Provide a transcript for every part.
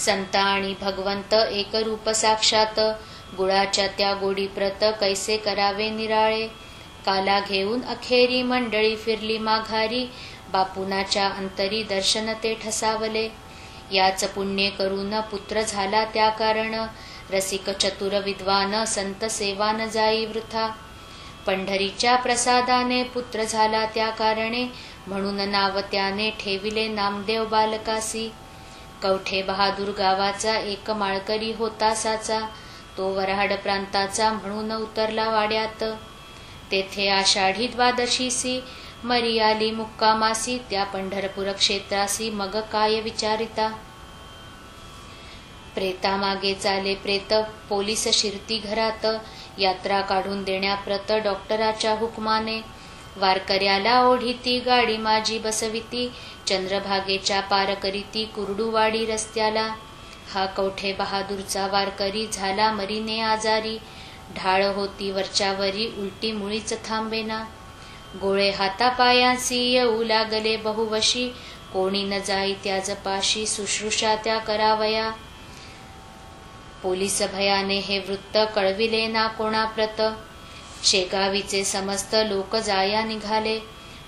संत आणि भगवंत एक रूप साक्षात, गुळाच्या त्या गोडी प्रत कैसे करावे निराळे. काला घेऊन अखेरी मंडळी फिरली माघारी, बापुनाच्या अंतरी दर्शन ते ठसावले. याच पुण्य करून पुत्र झाला त्या कारण, रसिक चतुर विद्वान संत सेवा न जाई वृथा. पंढरीच्या प्रसादाने पुत्र झाला त्या कारणे, म्हणून नाव त्याने ठेविले नामदेव बालकासी. कवठे बहादूर गावाचा एक माळकरी होता साचा, तो वऱ्हाड प्रांताचा म्हणून उतरला वाड्यात. तेथे आषाढी द्वादशीसी मरी आली मुक्कामासी, त्या पंढरपूर क्षेत्रासी मग काय विचारिता. प्रेतामागे चाले प्रेत पोलीस शिरती घरात, यात्रा काढून देण्याप्रत डॉक्टराच्या हुकमाने. वारकऱ्याला ओढीती गाडी माझी बसविती, चंद्रभागेच्या पार करीती कुरडूवाडी रस्त्याला. हा कवठे बहादूरचा वारकरी झाला मरीने आजारी, ढाळ होती वरच्यावरी उलटी मुळीच थांबेना. गोळे हातापायांसी येऊ लागले बहुवशी, कोणी न जाई त्याज पाशी शुश्रूषा त्या करावया. पोलीस भयाने हे वृत्त कळविले ना कोणाप्रत, शेगावीचे समस्त लोक जाया निघाले.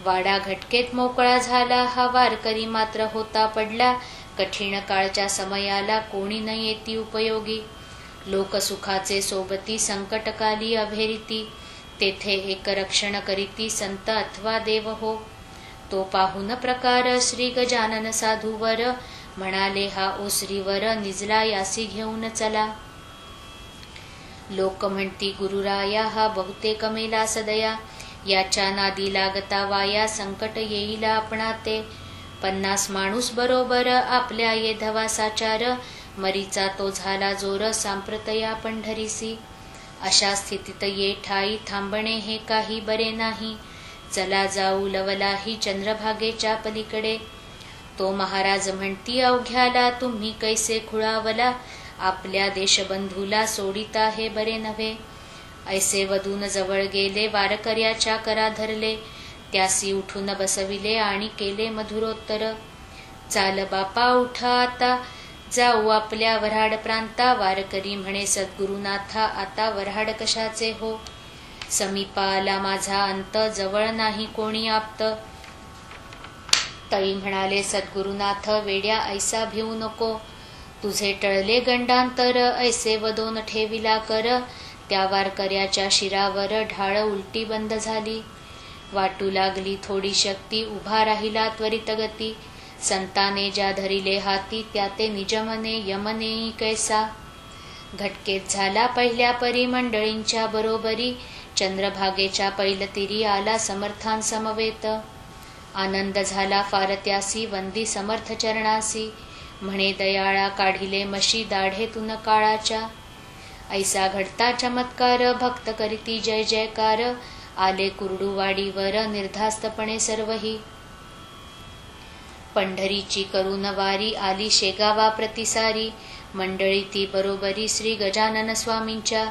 वाडा घटकेत मोकळा झाला, हा वारकरी मात्र होता पडला. कठीण काळच्या समयाला कोणी न येती उपयोगी, लोकसुखाचे सोबती संकटकाली अभेरिती. तेथे एक रक्षण करीती संत अथवा देव हो, तो पाहून प्रकार श्री गजानन साधूवर. म्हणाले हा ओसरीवर निजला यासी घेऊन चला. लोक म्हणती गुरुराया हा बहुतेक मेला सदया, याच्या नादी लागता वाया संकट येईल आपणाते. 50 माणूस बरोबर आपल्या येधवा साचार, मरीचा तो झाला जोर सांप्रतया पंढरीसी. अशा स्थितीत ये ठाई थांबणे हे काही बरे नाही, चला जाऊ लवलाही चंद्रभागेच्या पलीकडे. तो महाराज म्हणती अवघ्याला तुम्ही कैसे खुळावला, आपल्या देशबंधूला सोडिता हे बरे नव्हे. ऐसे वधून जवळ गेले वारकऱ्याच्या करा धरले, त्यासी उठून बसविले आणि केले मधुरोत्तर. चाल बापा उठा आता, जाऊ आपल्या वऱ्हाड प्रांता. वारकरी म्हणे सद्गुरुनाथा आता वऱ्हाड कशाचे हो, समीपा आला माझा अंत जवळ नाही कोणी आप्त. तई म्हणाले सद्गुरुनाथ वेड्या ऐसा भिवू नको, तुझे टळले गंडांतर ऐसे वदोन ठेविला कर. त्या वारकऱ्याच्या शिरावर ढाळ उलटी बंद झाली, वाटू लागली थोडी शक्ती, उभा राहिला त्वरित गती. संताने ज्या धरिले हाती त्या ते निजमने यमनेही कैसा. घटकेत झाला पहिल्या परी मंडळींच्या बरोबरी, चंद्रभागेच्या पैलतीरी आला समर्थान समवेत. आनंद झाला फार त्यासी वंदी समर्थ चरणासी, म्हणे दयाळा काढिले मशी दाढेतून काळाच्या. ऐसा घडता चमत्कार भक्त करीती जय जयकार, आले कुरडूवाडीवर निर्धास्तपणे सर्वही. पंढरीची करून वारी आली शेगावा प्रतिसारी, मंडळी ती बरोबरी श्री गजानन स्वामींच्या.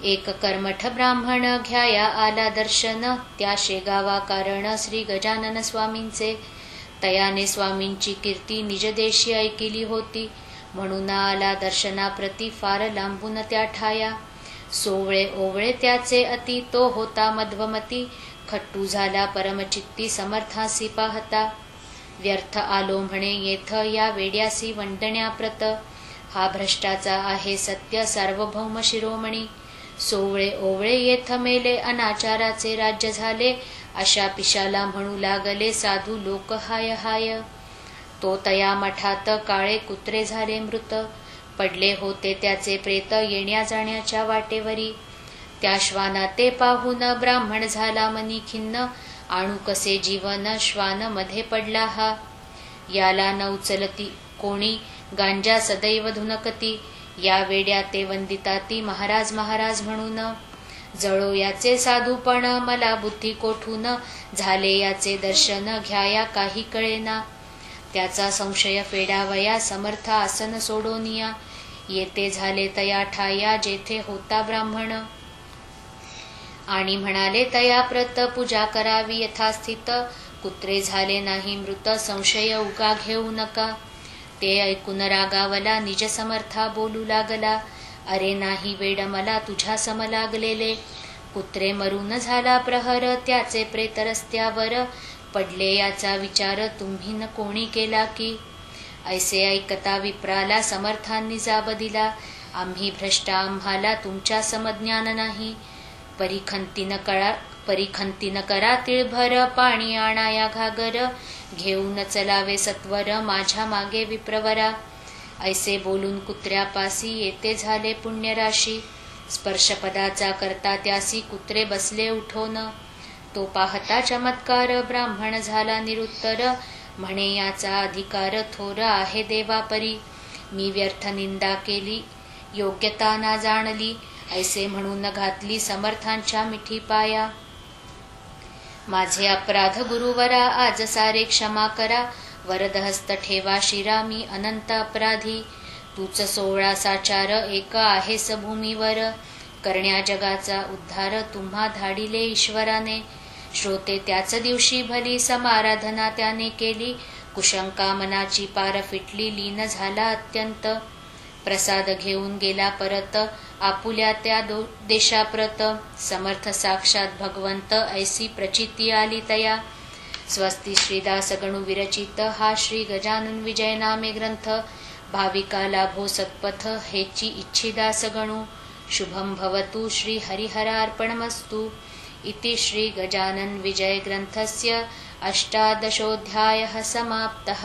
एक कर्मठ ब्राह्मण घ्याया आला दर्शन, त्या शेगावा कारण श्री गजानन स्वामींचे. तयाने स्वामींची कीर्ती निजदेशी ऐकिली होती, म्हणून आला दर्शनाप्रती फार लांबून त्या ठाया. सोवळे ओवळे त्याचे अति, तो होता मध्वमती. खट्टू झाला परमचित्ती समर्थासी पाहता. व्यर्थ आलो म्हणे येथ या वेड्यासी वंदण्याप्रत, हा भ्रष्टाचा आहे सत्य सार्वभौम शिरोमणी. सोवळे ओवळे येथ मेले अनाचाराचे राज्य झाले, अशा पिशाला म्हणू लागले साधू लोक हाय हाय. तो तया मठात काळे कुत्रे झाले मृत, पडले होते त्याचे प्रेत येण्या जाण्याच्या वाटेवरी. त्या श्वाना ते पाहून ब्राह्मण झाला मनी खिन्न, आणू कसे जीवन श्वान मध्ये पडला हा. याला न उचलती कोणी गांजा सदैव धुनकती, या वेड्या ते वंदिताती महाराज महाराज म्हणून. जळो याचे साधूपण मला बुद्धी कोठून, झाले याचे दर्शन घ्याया काही कळेना. त्याचा संशय फेडावया समर्थ आसन सोडोनिया, येते झाले तया ठाया जेथे होता ब्राह्मण. आणि म्हणाले तया प्रत पूजा करावी यथास्थित, कुत्रे झाले नाही मृत संशय उगा घेऊ नका. ते ऐकून रागावला, निज समर्था बोलू लागला. अरे नाही वेड मला तुझ्या सम लागलेले, कुत्रे मरून झाला प्रहर, त्याचे प्रेत रस्त्यावर पडले याचा विचार तुम्ही न कोणी केला की. ऐसे ऐकता विप्राला समर्थांनी जाब दिला, आम्ही भ्रष्ट आम्हाला तुमच्या समज्ञान नाही. परीखंतीन करा तिळभर, पाणी आणाया घागर, घेऊन चलावे सत्वर माझ्या मागे विप्रवरा. ऐसे बोलून कुत्र्यापासी येते झाले पुण्यराशी, स्पर्शपदाचा करता त्यासी कुत्रे बसले उठोन. तो पाहता चमत्कार ब्राह्मण झाला निरुत्तर, म्हणे याचा अधिकार थोर आहे देवापरी. मी व्यर्थ निंदा केली योग्यता ना जाणली, ऐसे म्हणून घातली समर्थांच्या मिठी पाया. माझे अपराध गुरुवरा आज सारे क्षमा करा, वरदहस्त ठेवा शिरा मी अनंत अपराधी. तूच 16 साचार एक आहेस भूमीवर, करण्या जगाचा उद्धार तुम्हा धाडिले ईश्वराने. श्रोते त्याच दिवशी भली समाराधना त्याने केली, कुशंका मनाची पार फिटली लीन झाला अत्यंत. प्रसाद घेऊन गेला परत आपुल्या त्या देशाप्रत, समर्थ साक्षात भगवंत ऐसी प्रचिती आली तया. स्वस्ती श्रीदास गणू विरचित हा श्री गजानन विजय नामे ग्रंथ, भाविका लाभो सत्पथ हेची इच्छिदास गणू. शुभम भवतु श्री हरिहरार्पणमस्तु. इति श्री गजानन विजय ग्रंथस्य 18 समाप्तः.